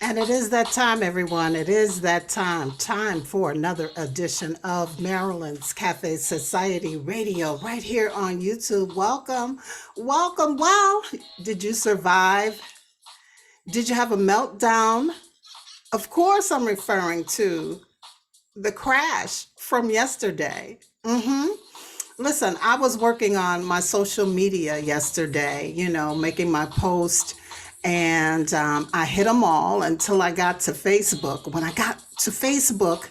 And it is that time, everyone. It is that time. Time for another edition of Marilyn's Cafe Society Radio right here on YouTube. Welcome. Welcome. Wow. Did you survive? Did you have a meltdown? Of course, I'm referring to the crash from yesterday. Listen, I was working on my social media yesterday, making my post, and I hit them all until I got to Facebook. When I got to Facebook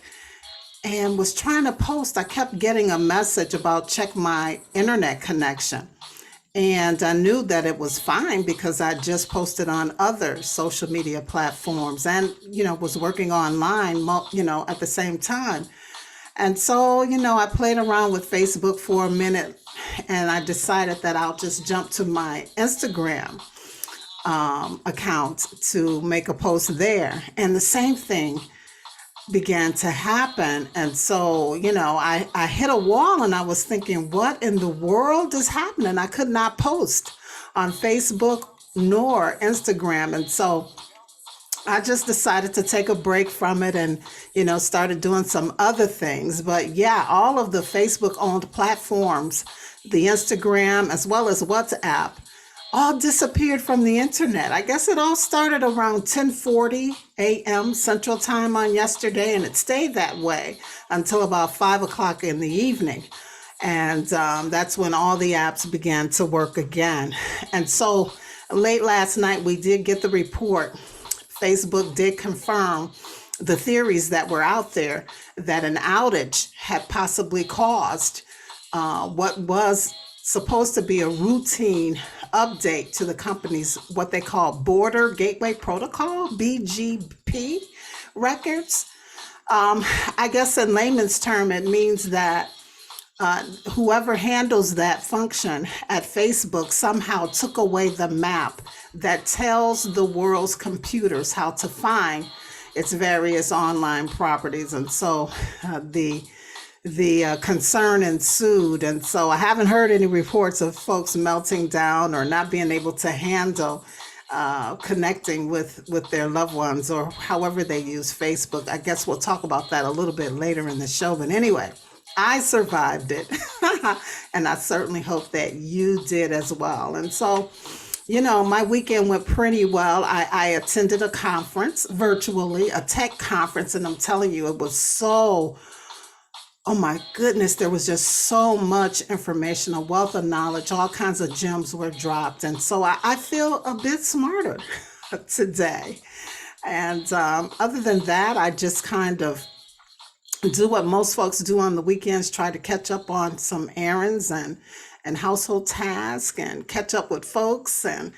and was trying to post, I kept getting a message about check my internet connection. And I knew that it was fine because I just posted on other social media platforms and, was working online, at the same time. And so, I played around with Facebook for a minute and I decided that I'll just jump to my Instagram account to make a post there. And the same thing began to happen. And so, I hit a wall and I was thinking, what in the world is happening? I could not post on Facebook nor Instagram. And so I just decided to take a break from it and, started doing some other things. But yeah, all of the Facebook owned platforms, the Instagram, as well as WhatsApp, all disappeared from the internet. I guess it all started around 10:40 a.m. Central Time on yesterday, and it stayed that way until about 5 o'clock in the evening. And that's when all the apps began to work again. And so late last night, we did get the report. Facebook did confirm the theories that were out there that an outage had possibly caused what was supposed to be a routine update to the company's what they call Border Gateway Protocol, BGP records. I guess in layman's term, it means that whoever handles that function at Facebook somehow took away the map that tells the world's computers how to find its various online properties. And so the concern ensued. And so I haven't heard any reports of folks melting down or not being able to handle connecting with their loved ones or however they use Facebook. I guess we'll talk about that a little bit later in the show. But anyway, I survived it. And I certainly hope that you did as well. And so, my weekend went pretty well. I attended a conference virtually, a tech conference, and I'm telling you, it was so, oh my goodness, there was just so much information, a wealth of knowledge, all kinds of gems were dropped. And so I feel a bit smarter today. And other than that, I just kind of do what most folks do on the weekends, try to catch up on some errands and household tasks and catch up with folks and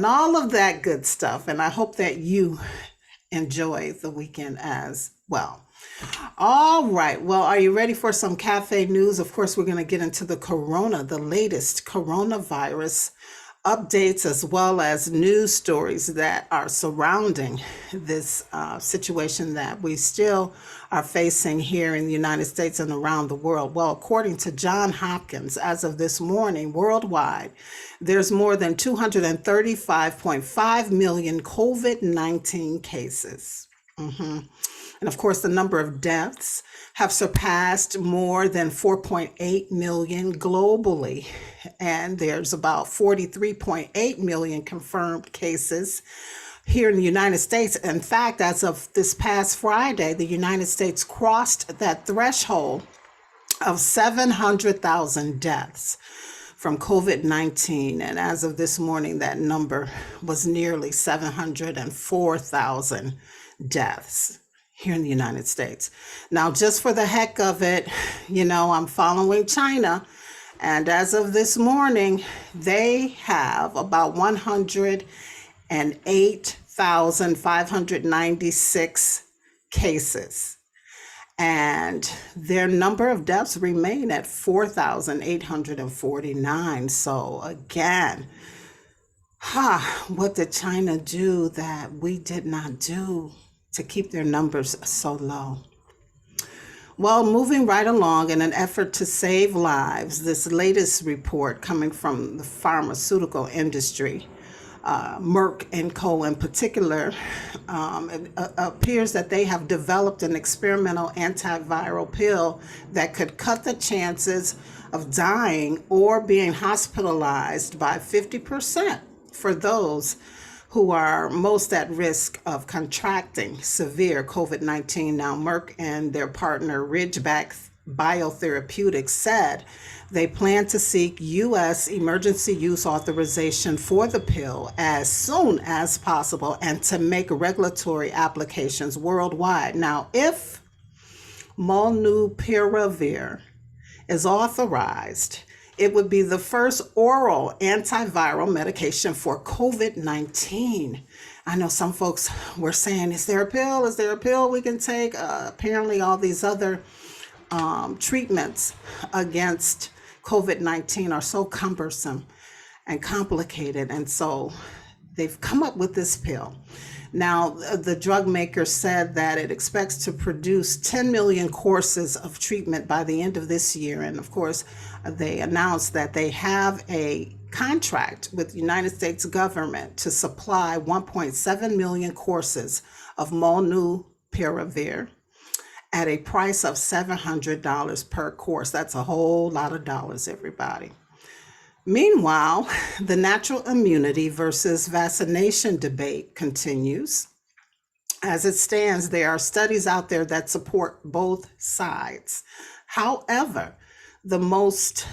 all of that good stuff. And I hope that you enjoy the weekend as well. All right. Well, are you ready for some cafe news? Of course, we're going to get into the latest coronavirus updates, as well as news stories that are surrounding this situation that we still are facing here in the United States and around the world. Well, according to Johns Hopkins, as of this morning, worldwide, there's more than 235.5 million COVID-19 cases. And of course, the number of deaths have surpassed more than 4.8 million globally. And there's about 43.8 million confirmed cases here in the United States. In fact, as of this past Friday, the United States crossed that threshold of 700,000 deaths from COVID-19. And as of this morning, that number was nearly 704,000 deaths here in the United States. Now, just for the heck of it, I'm following China. And as of this morning, they have about 108,596 cases. And their number of deaths remain at 4,849. So again, what did China do that we did not do to keep their numbers so low? Well, moving right along in an effort to save lives, this latest report coming from the pharmaceutical industry Merck and Co. in particular, it appears that they have developed an experimental antiviral pill that could cut the chances of dying or being hospitalized by 50% for those who are most at risk of contracting severe COVID-19. Now, Merck and their partner Ridgeback Biotherapeutics said they plan to seek U.S. emergency use authorization for the pill as soon as possible and to make regulatory applications worldwide. Now, if molnupiravir is authorized, it would be the first oral antiviral medication for COVID-19. I know some folks were saying, is there a pill? Is there a pill we can take? Apparently all these other treatments against COVID-19 are so cumbersome and complicated. And so they've come up with this pill. Now, the drug maker said that it expects to produce 10 million courses of treatment by the end of this year. And of course, they announced that they have a contract with the United States government to supply 1.7 million courses of molnupiravir at a price of $700 per course. That's a whole lot of dollars, everybody. Meanwhile, the natural immunity versus vaccination debate continues. As it stands, there are studies out there that support both sides. However, the most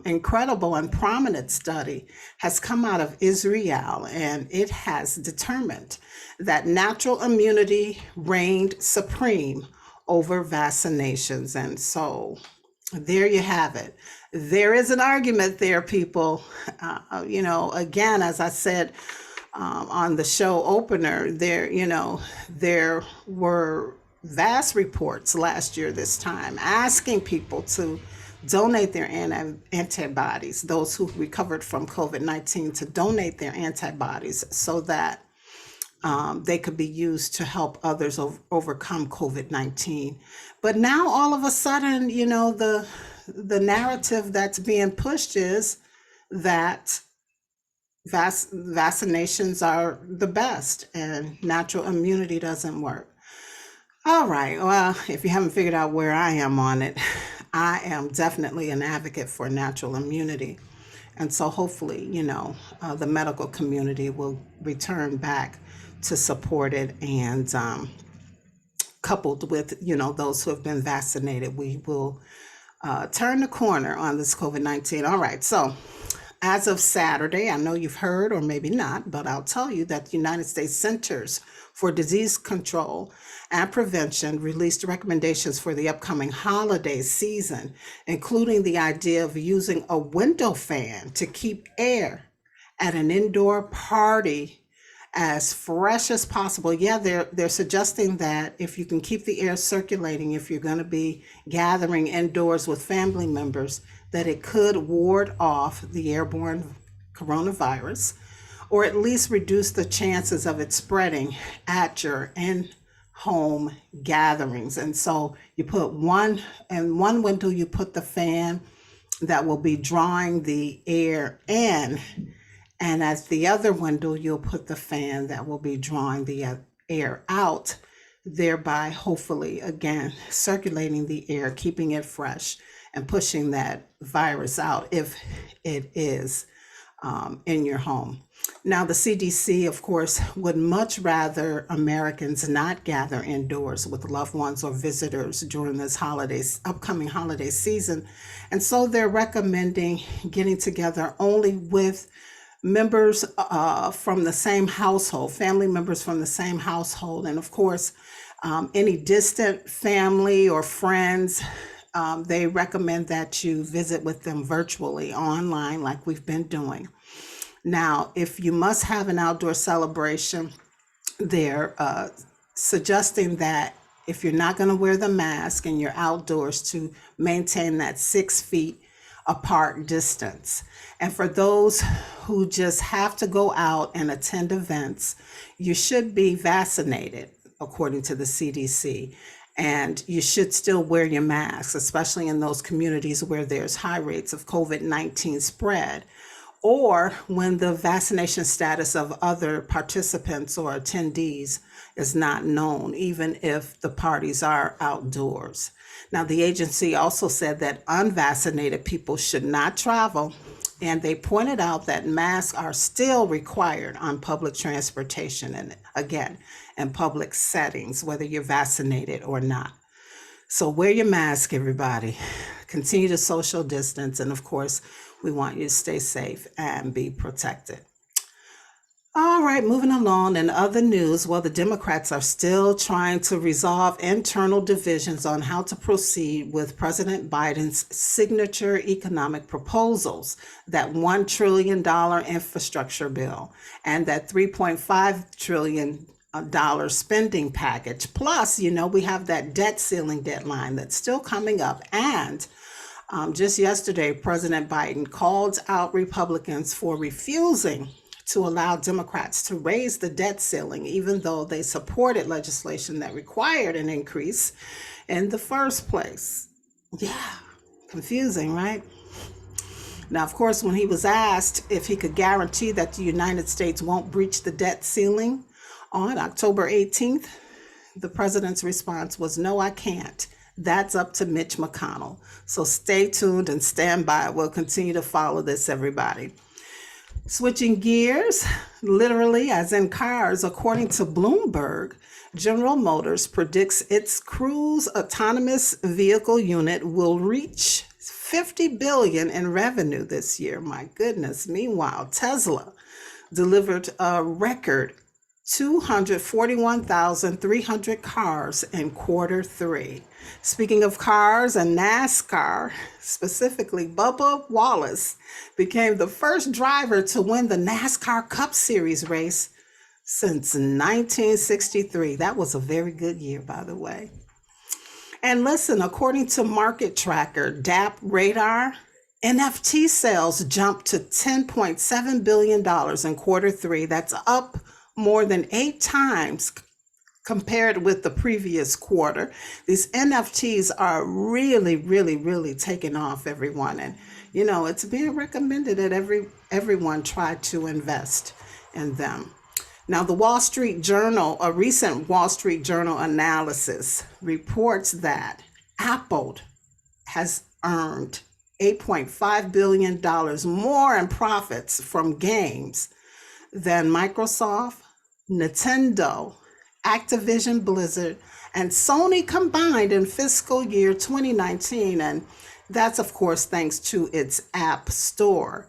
incredible and prominent study has come out of Israel, and it has determined that natural immunity reigned supreme over vaccinations. And so there you have it. There is an argument there, people. Again, as I said on the show opener, there were vast reports last year this time asking people to donate their antibodies, those who recovered from COVID-19, to donate their antibodies so that they could be used to help others overcome COVID-19. But now all of a sudden, the narrative that's being pushed is that vaccinations are the best and natural immunity doesn't work. All right, well, if you haven't figured out where I am on it, I am definitely an advocate for natural immunity. And so hopefully, the medical community will return back to support it, and coupled with, those who have been vaccinated, we will turn the corner on this COVID-19. All right, so as of Saturday, I know you've heard or maybe not, but I'll tell you that the United States Centers for Disease Control and Prevention released recommendations for the upcoming holiday season, including the idea of using a window fan to keep air at an indoor party as fresh as possible. Yeah, they're suggesting that if you can keep the air circulating, if you're going to be gathering indoors with family members, that it could ward off the airborne coronavirus, or at least reduce the chances of it spreading at your in-home gatherings. And so you put one window, you put the fan that will be drawing the air in, and at the other window, you'll put the fan that will be drawing the air out, thereby hopefully, again, circulating the air, keeping it fresh, and pushing that virus out if it is in your home. Now, the CDC, of course, would much rather Americans not gather indoors with loved ones or visitors during this upcoming holiday season. And so they're recommending getting together only with members from the same household, family members from the same household. And of course, any distant family or friends, they recommend that you visit with them virtually, online, like we've been doing. Now, if you must have an outdoor celebration, they're suggesting that if you're not going to wear the mask and you're outdoors, to maintain that 6 feet apart distance. And for those who just have to go out and attend events, you should be vaccinated, according to the CDC. And you should still wear your masks, especially in those communities where there's high rates of COVID-19 spread, or when the vaccination status of other participants or attendees is not known, even if the parties are outdoors. Now, the agency also said that unvaccinated people should not travel, and they pointed out that masks are still required on public transportation and, again, in public settings, whether you're vaccinated or not. So wear your mask, everybody. Continue to social distance. And of course, we want you to stay safe and be protected. All right, moving along. In other news, well, the Democrats are still trying to resolve internal divisions on how to proceed with President Biden's signature economic proposals, that $1 trillion infrastructure bill and that $3.5 trillion spending package. Plus, we have that debt ceiling deadline that's still coming up. And just yesterday, President Biden called out Republicans for refusing to allow Democrats to raise the debt ceiling, even though they supported legislation that required an increase in the first place. Yeah, confusing, right? Now, of course, when he was asked if he could guarantee that the United States won't breach the debt ceiling on October 18th, the president's response was, "No, I can't. That's up to Mitch McConnell." So stay tuned and stand by. We'll continue to follow this, everybody. Switching gears, literally as in cars, according to Bloomberg, General Motors predicts its Cruise autonomous vehicle unit will reach $50 billion in revenue this year. My goodness. Meanwhile, Tesla delivered a record 241,300 cars in quarter three. Speaking of cars and NASCAR, specifically, Bubba Wallace became the first driver to win the NASCAR Cup Series race since 1963. That was a very good year, by the way. And listen, according to market tracker DAP Radar, NFT sales jumped to $10.7 billion in quarter three. That's up more than 8 times compared with the previous quarter. These NFTs are really, really, really taking off, everyone. And, it's being recommended that everyone try to invest in them. Now, the Wall Street Journal, a recent Wall Street Journal analysis reports that Apple has earned $8.5 billion more in profits from games than Microsoft, Nintendo, Activision Blizzard, and Sony combined in fiscal year 2019. And that's, of course, thanks to its app store.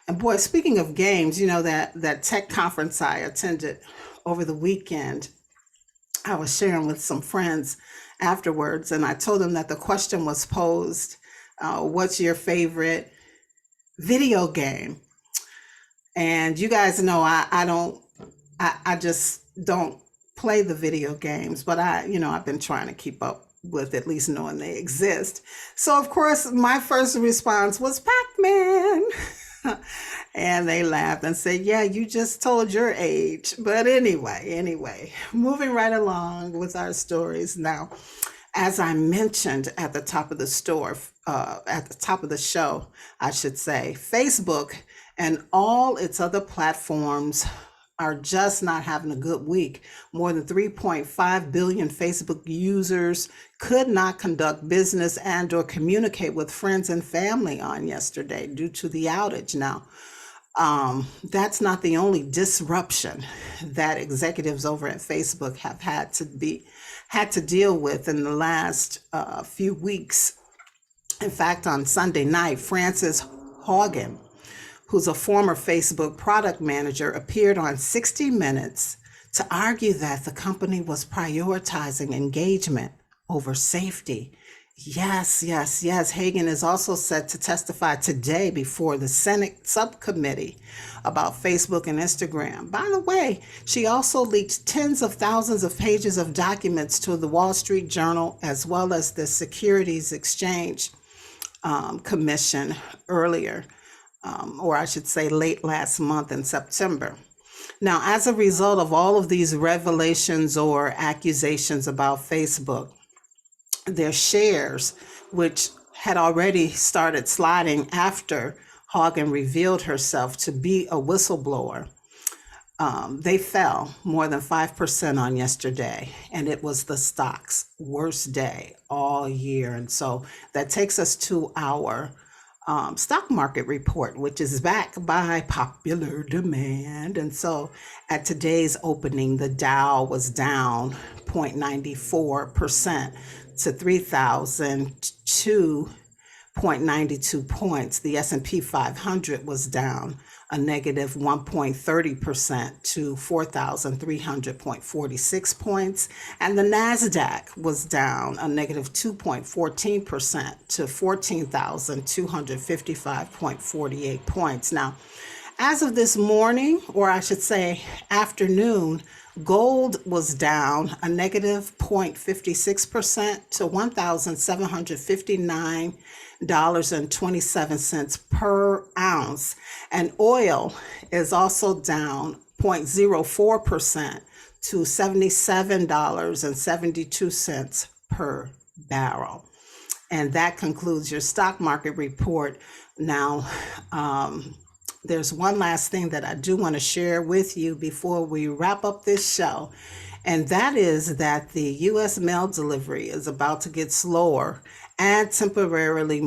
And boy, speaking of games, that tech conference I attended over the weekend, I was sharing with some friends afterwards, and I told them that the question was posed, what's your favorite video game? And you guys know I just don't play the video games, but I've been trying to keep up with at least knowing they exist. So of course, my first response was Pac-Man. And they laughed and said, "Yeah, you just told your age." But anyway, moving right along with our stories now. As I mentioned at the top of the show, I should say, Facebook and all its other platforms are just not having a good week. More than 3.5 billion Facebook users could not conduct business and or communicate with friends and family on yesterday due to the outage. Now, that's not the only disruption that executives over at Facebook have had to deal with in the last few weeks. In fact, on Sunday night, Frances Haugen, who's a former Facebook product manager, appeared on 60 Minutes to argue that the company was prioritizing engagement over safety. Yes. Hagen is also set to testify today before the Senate subcommittee about Facebook and Instagram. By the way, she also leaked tens of thousands of pages of documents to the Wall Street Journal as well as the Securities Exchange Commission earlier. Or I should say late last month in September. Now, as a result of all of these revelations or accusations about Facebook, their shares, which had already started sliding after Hogan revealed herself to be a whistleblower. They fell more than 5% on yesterday, and it was the stock's worst day all year. And so that takes us to our stock market report, which is backed by popular demand. And so at today's opening, the Dow was down 0.94% to 3,002.92 points. The S&P 500 was down a negative 1.30% to 4,300.46 points. And the NASDAQ was down a negative 2.14% to 14,255.48 points. Now, as of this morning, or I should say afternoon, gold was down a negative 0.56% to $1,759.27 per ounce. And oil is also down 0.04% to $77.72 per barrel. And that concludes your stock market report. Now, there's one last thing that I do want to share with you before we wrap up this show, and that is that the U.S. mail delivery is about to get slower and temporarily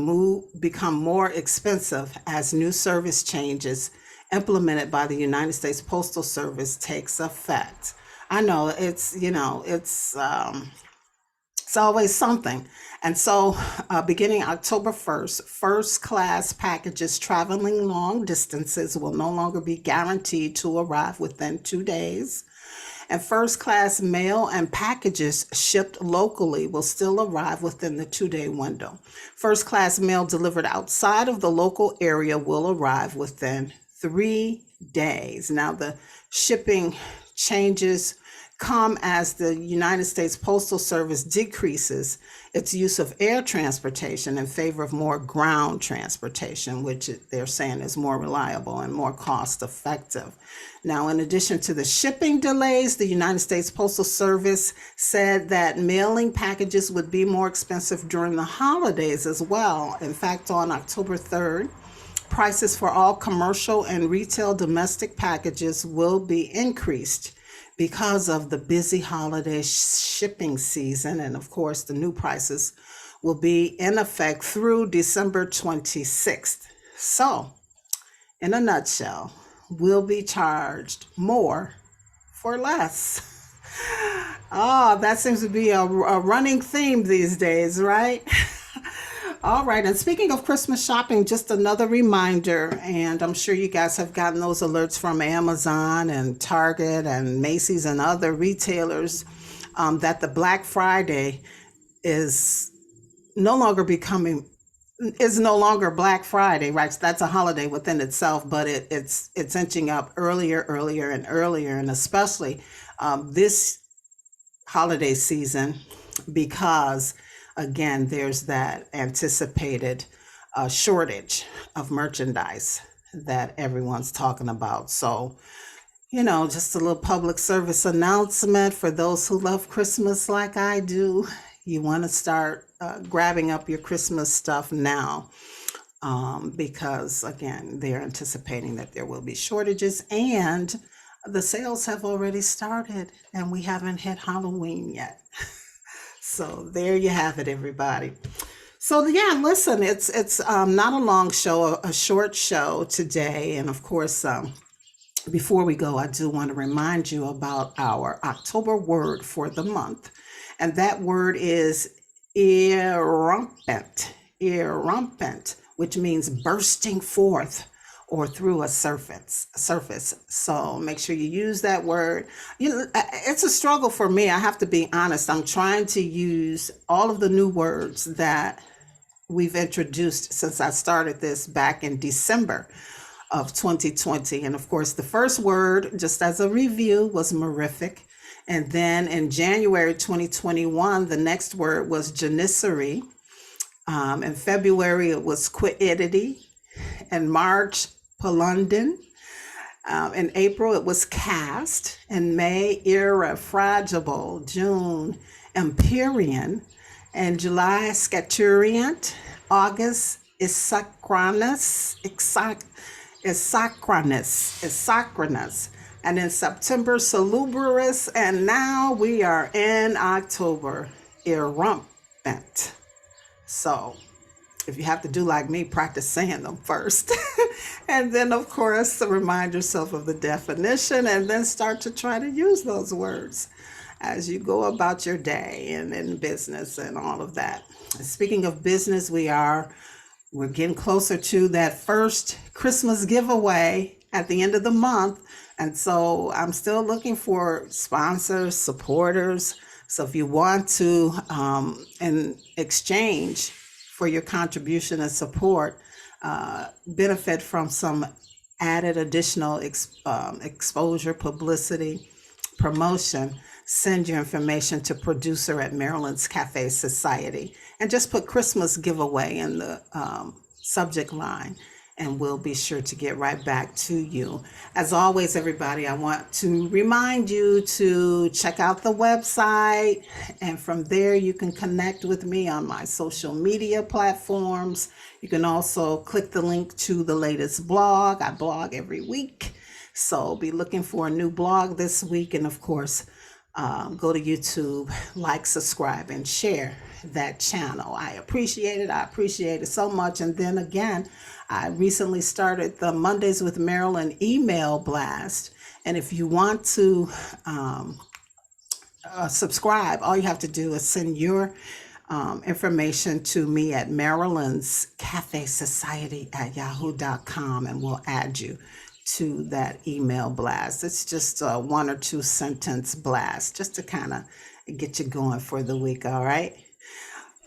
become more expensive as new service changes implemented by the United States Postal Service takes effect. I know it's always something. And so beginning October 1st, first class packages traveling long distances will no longer be guaranteed to arrive within 2 days. And first class mail and packages shipped locally will still arrive within the 2-day window. First class mail delivered outside of the local area will arrive within 3 days. Now, the shipping changes come as the United States Postal Service decreases its use of air transportation in favor of more ground transportation, which they're saying is more reliable and more cost effective. Now, in addition to the shipping delays, the United States Postal Service said that mailing packages would be more expensive during the holidays as well. In fact, on October 3rd, prices for all commercial and retail domestic packages will be increased because of the busy holiday shipping season. And of course, the new prices will be in effect through December 26th. So, in a nutshell, we'll be charged more for less. Oh, that seems to be a running theme these days, right? All right, and speaking of Christmas shopping, just another reminder, and I'm sure you guys have gotten those alerts from Amazon and Target and Macy's and other retailers that the Black Friday is no longer Black Friday, right? So that's a holiday within itself, but it's inching up earlier and earlier, and especially this holiday season because again, there's that anticipated shortage of merchandise that everyone's talking about. So, just a little public service announcement for those who love Christmas like I do. You want to start grabbing up your Christmas stuff now because, again, they're anticipating that there will be shortages and the sales have already started and we haven't hit Halloween yet. So there you have it, everybody. So yeah, listen, it's not a long show, a short show today. And of course, before we go, I do want to remind you about our October word for the month. And that word is irrumpent, which means bursting forth or through a surface. So make sure you use that word. It's a struggle for me. I have to be honest. I'm trying to use all of the new words that we've introduced since I started this back in December of 2020. And of course, the first word, just as a review, was mirific. And then in January 2021, the next word was janissary. In February, it was quiddity. In March, Palundin. In April, it was cast. In May, irrefragable. June, Empyrean. In July, scaturient. August, Isocronus. And in September, Salubrious. And now we are in October, Irrumpent. So if you have to do like me, practice saying them first. And then, of course, remind yourself of the definition and then start to try to use those words as you go about your day and in business and all of that. Speaking of business, we're getting closer to that first Christmas giveaway at the end of the month. And so I'm still looking for sponsors, supporters. So if you want to, in exchange for your contribution and support, benefit from some added additional exposure, publicity, promotion, send your information to producer at Marilyn's Cafe Society and just put Christmas giveaway in the subject line, and we'll be sure to get right back to you. As always, everybody, I want to remind you to check out the website, and from there you can connect with me on my social media platforms. You can also click the link to the latest blog. I blog every week, so be looking for a new blog this week. And of course, go to YouTube, like, subscribe, and share that channel. I appreciate it. I appreciate it so much. And then again, I recently started the Mondays with Marilyn email blast. And if you want to subscribe, all you have to do is send your information to me at Marilyn's Cafe Society at yahoo.com, and we'll add you to that email blast. It's just a 1 or 2 sentence blast just to kind of get you going for the week. All right.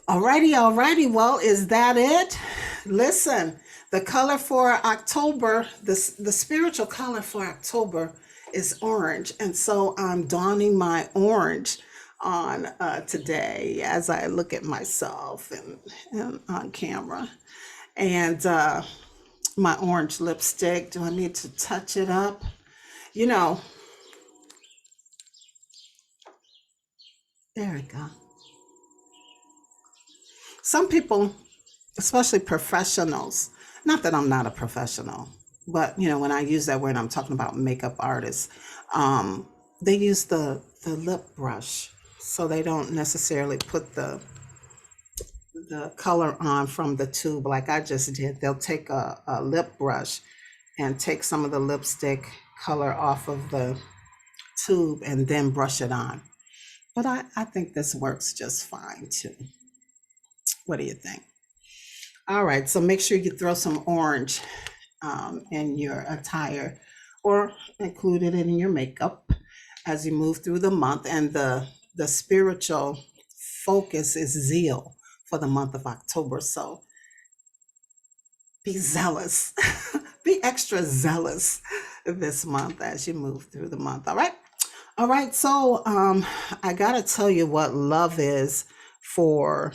Alrighty. Well, is that it? Listen, the color for October, the spiritual color for October is orange. And so I'm donning my orange on today as I look at myself and on camera. And my orange lipstick. Do I need to touch it up? You know, there we go. Some people, especially professionals, not that I'm not a professional, but when I use that word, I'm talking about makeup artists. They use the lip brush, so they don't necessarily put the color on from the tube like I just did. They'll take a lip brush and take some of the lipstick color off of the tube and then brush it on. But I think this works just fine too. What do you think? All right, so make sure you throw some orange in your attire or include it in your makeup as you move through the month. And the spiritual focus is zeal for the month of October. So be zealous, be extra zealous this month as you move through the month. All right. So I got to tell you what love is for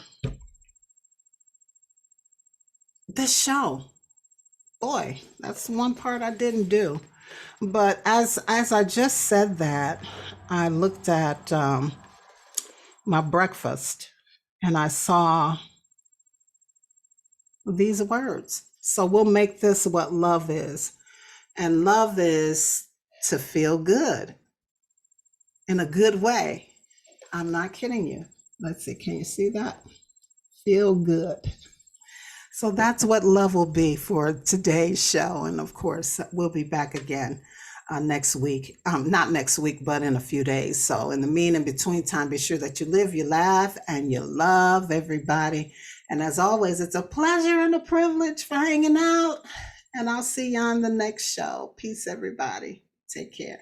this show. Boy, that's one part I didn't do. But as I just said that, I looked at my breakfast and I saw these words. So we'll make this what love is. And love is to feel good in a good way. I'm not kidding you. Let's see, can you see that? Feel good. So that's what love will be for today's show. And of course, we'll be back again next week. Not next week, but in a few days. So in the in between time, be sure that you live, you laugh, and you love everybody. And as always, it's a pleasure and a privilege for hanging out. And I'll see you on the next show. Peace, everybody. Take care.